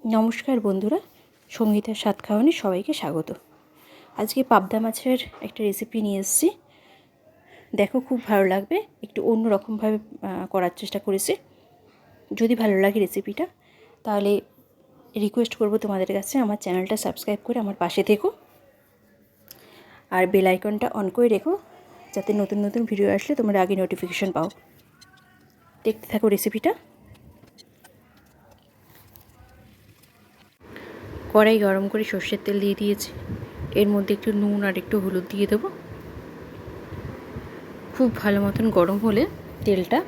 নমস্কার বন্ধুরা, সঙ্গীতার স্বাদ খাওয়ানে সবাইকে স্বাগত। আজকে পাবদা মাছের একটা রেসিপি নিয়ে এসেছি। দেখো, খুব ভালো লাগবে। একটু অন্য রকমভাবে করার চেষ্টা করেছি। যদি ভালো লাগে রেসিপিটা, তাহলে রিকোয়েস্ট করব তোমাদের কাছে আমার চ্যানেলটা সাবস্ক্রাইব করে আমার পাশে থেকো, আর বেল আইকনটা অন করে রেখো, যাতে নতুন নতুন ভিডিও আসলে তোমরা আগে নোটিফিকেশন পাও। দেখতে থাকো রেসিপিটা। কড়াই গরম করে সর্ষের তেল দিয়ে দিয়েছি। এর মধ্যে একটু নুন আর একটু হলুদ দিয়ে দেবো। খুব ভালো মতন গরম হলে তেলটা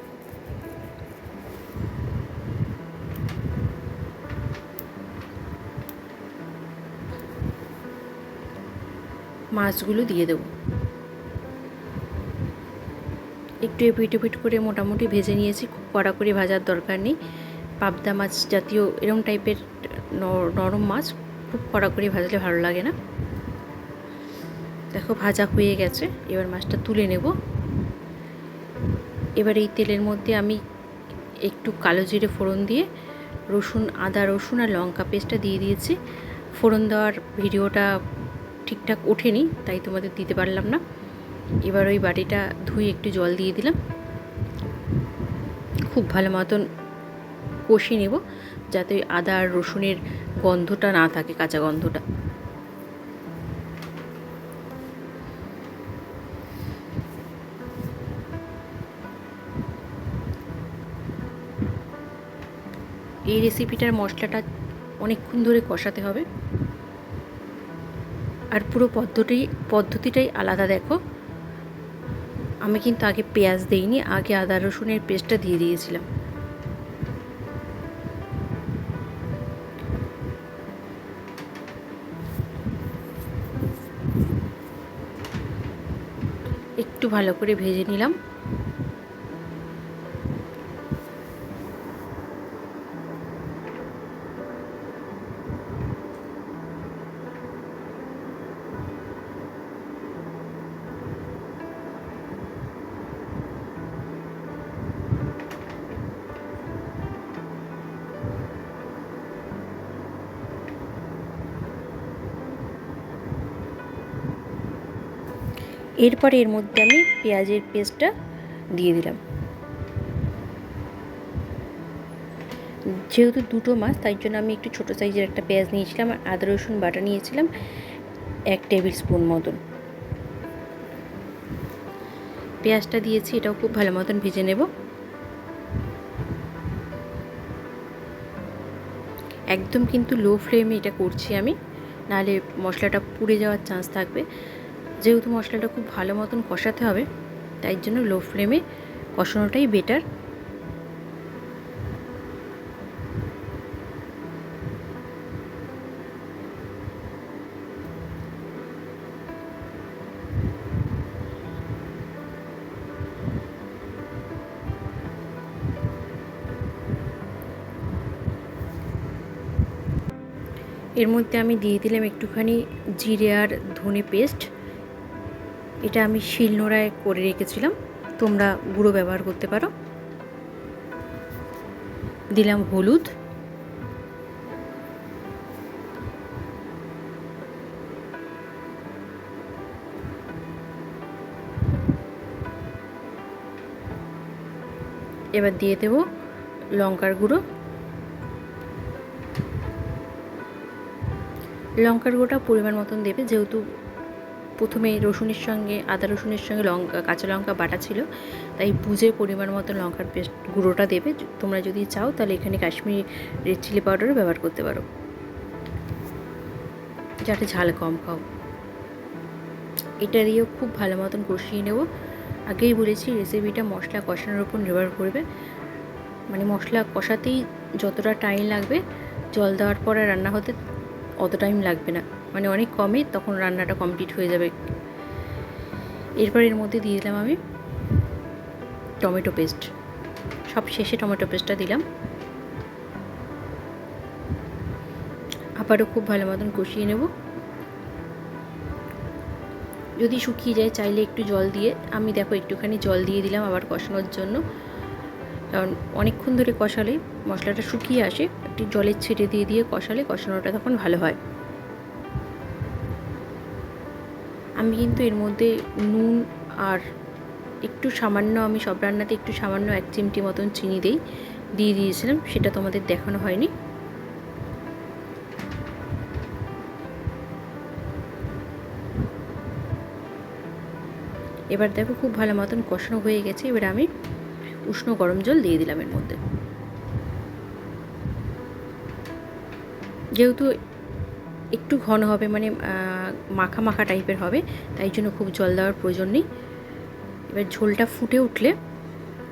মাছগুলো দিয়ে দেবো। একটু এপিট করে মোটামুটি ভেজে নিয়েছি। খুব কড়া করে ভাজার দরকার নেই। পাবদা মাছ জাতীয় এরম টাইপের নরম মাছ খুব কড়া করে ভাজলে ভালো লাগে না। দেখো, ভাজা হয়ে গেছে। এবার মাছটা তুলে নেব। এবার এই তেলের মধ্যে আমি একটু কালো জিরে ফোড়ন দিয়ে আদা রসুন আর লঙ্কা পেস্টটা দিয়ে দিয়েছি। ফোড়ন দেওয়ার ভিডিওটা ঠিকঠাক ওঠেনি, তাই তোমাদের দিতে পারলাম না। এবার ওই বাটিটা ধুয়ে একটু জল দিয়ে দিলাম। খুব ভালো মতন কষিয়ে নেব, যাতে আদা আর রসুনের গন্ধটা না থাকে, কাঁচা গন্ধটা। এই রেসিপিটার মশলাটা অনেকক্ষণ ধরে কষাতে হবে, আর পুরো পদ্ধতিটাই আলাদা। দেখো, আমি কিন্তু আগে পেঁয়াজ দিইনি, আগে আদা রসুনের পেস্টটা দিয়ে দিয়েছিলাম। একটু ভালো করে ভেজে নিলাম। এরপরে এর মধ্যে আমি পেঁয়াজের পেস্টটা দিয়ে দিলাম। যেহেতু দুটো মাছ, তাই জন্য আমি একটু ছোটো সাইজের একটা পেঁয়াজ নিয়েছিলাম, আর আদা রসুন বাটা নিয়েছিলাম 1 টেবিল স্পুন মতন। পেঁয়াজটা দিয়েছি, এটাও খুব ভালো মতন ভেজে নেব। একদম কিন্তু লো ফ্লেমে এটা করছি আমি, নাহলে মশলাটা পুড়ে যাওয়ার চান্স থাকবে। যেহেতু মশলাটা খুব ভালো মতন কষাতে হবে, তাই জন্য লো ফ্লেমে কষানোটাই বেটার। এর মধ্যে আমি দিয়ে দিলাম একটুখানি জিরে আর ধনে পেস্ট। এটা আমি শিলনোড়ায় করে রেখেছিলাম, তোমরা গুঁড়ো ব্যবহার করতে পারো। দিলাম হলুদ, এবার দিয়ে দেব লঙ্কার গুঁড়ো। লঙ্কার গুঁড়োটা পরিমাণ মতন দেবে, যেহেতু প্রথমে আদা রসুনের সঙ্গে কাঁচা লঙ্কা বাটা ছিল, তাই বুঝে পরিমাণ মতো লঙ্কার পেস্ট গুঁড়োটা দেবে। তোমরা যদি চাও তাহলে এখানে কাশ্মীরি রেড চিলি পাউডারও ব্যবহার করতে পারো, যাতে ঝাল কম খাও। এটা দিয়েও খুব ভালো মতন কষিয়ে নেব। আগেই বলেছি, রেসিপিটা মশলা কষানোর উপর নির্ভর করবে। মানে মশলা কষাতেই যতটা টাইম লাগবে, জল দেওয়ার পরে রান্না হতে অত টাইম লাগবে না, মানে অনেক কমে তখন রান্নাটা কমপ্লিট হয়ে যাবে। এরপর এর মধ্যে দিয়ে দিলাম আমি টমেটো পেস্ট। সব শেষে টমেটো পেস্টটা দিলাম। আবারও খুব ভালো মতন কষিয়ে নেব। যদি শুকিয়ে যায়, চাইলে একটু জল দিয়ে, আমি দেখো একটুখানি জল দিয়ে দিলাম আবার কষানোর জন্য। কারণ অনেকক্ষণ ধরে কষালে মশলাটা শুকিয়ে আসে, একটু জলের ছিটে দিয়ে দিয়ে কষালে কষানোটা তখন ভালো হয়। আমি কিন্তু এর মধ্যে নুন আর একটু সামান্য, আমি সব রান্নাতে একটু সামান্য 1 চিমটি মতন চিনি দিয়ে দিয়েছিলাম, সেটা তোমাদের দেখানো হয়নি। এবার দেখো খুব ভালো মতন কষানো হয়ে গেছে। এবার আমি উষ্ণ গরম জল দিয়ে দিলাম এর মধ্যে। যেহেতু একটু ঘন হবে, মানে মাখা মাখা টাইপের হবে, তাই জন্য খুব জল দেওয়ার প্রয়োজন নেই। এবার ঝোলটা ফুটে উঠলে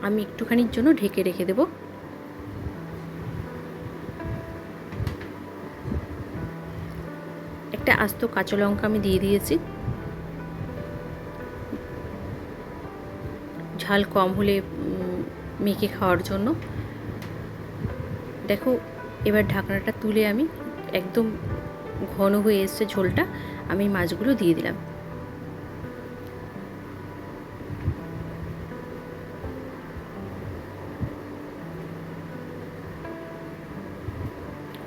আমি একটুখানির জন্য ঢেকে রেখে দেব। একটা আস্ত কাঁচা লঙ্কা আমি দিয়ে দিয়েছি, ঝাল কম হলে মেখে খাওয়ার জন্য। দেখো এবার ঢাকনাটা তুলে আমি, একদম ঘন হয়ে এসছে ঝোলটা, আমি মাছগুলো দিয়ে দিলাম।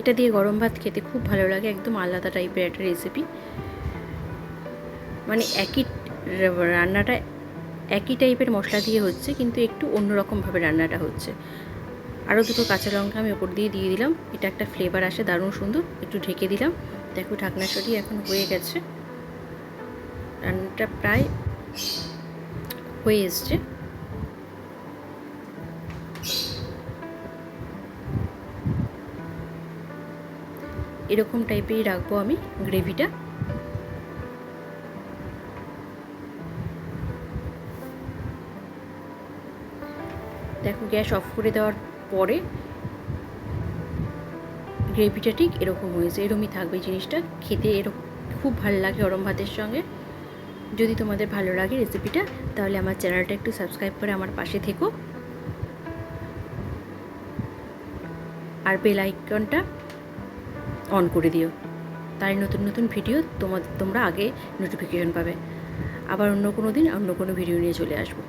এটা দিয়ে গরম ভাত খেতে খুব ভালো লাগে, একদম আলাদা টাইপের একটা রেসিপি। মানে রান্নাটা একই টাইপের মশলা দিয়ে হচ্ছে, কিন্তু একটু অন্যরকমভাবে রান্নাটা হচ্ছে। আরও দুটো কাঁচা লঙ্কা আমি ওপর দিয়ে দিলাম, এটা একটা ফ্লেভার আসে দারুণ সুন্দর। একটু ঢেকে দিলাম। দেখো ঢাকনা সরিয়ে এখন হয়ে গেছে, রান্নাটা প্রায় হয়ে এসছে। এরকম টাইপেরই রাখবো আমি গ্রেভিটা। দেখো গ্যাস অফ করে দেওয়ার পরে গ্রেভিটা ঠিক এরকম হয়েছে, এরকমই থাকবে জিনিসটা। খেতে এরকম খুব ভালো লাগে গরম ভাতের সঙ্গে। যদি তোমাদের ভালো লাগে রেসিপিটা, তাহলে আমার চ্যানেলটা একটু সাবস্ক্রাইব করে আমার পাশে থেকো, আর বেল আইকনটা অন করে দিও, তাই নতুন নতুন ভিডিও তোমরা আগে নোটিফিকেশন পাবে। আবার অন্য কোনো দিন অন্য কোনো ভিডিও নিয়ে চলে আসবো।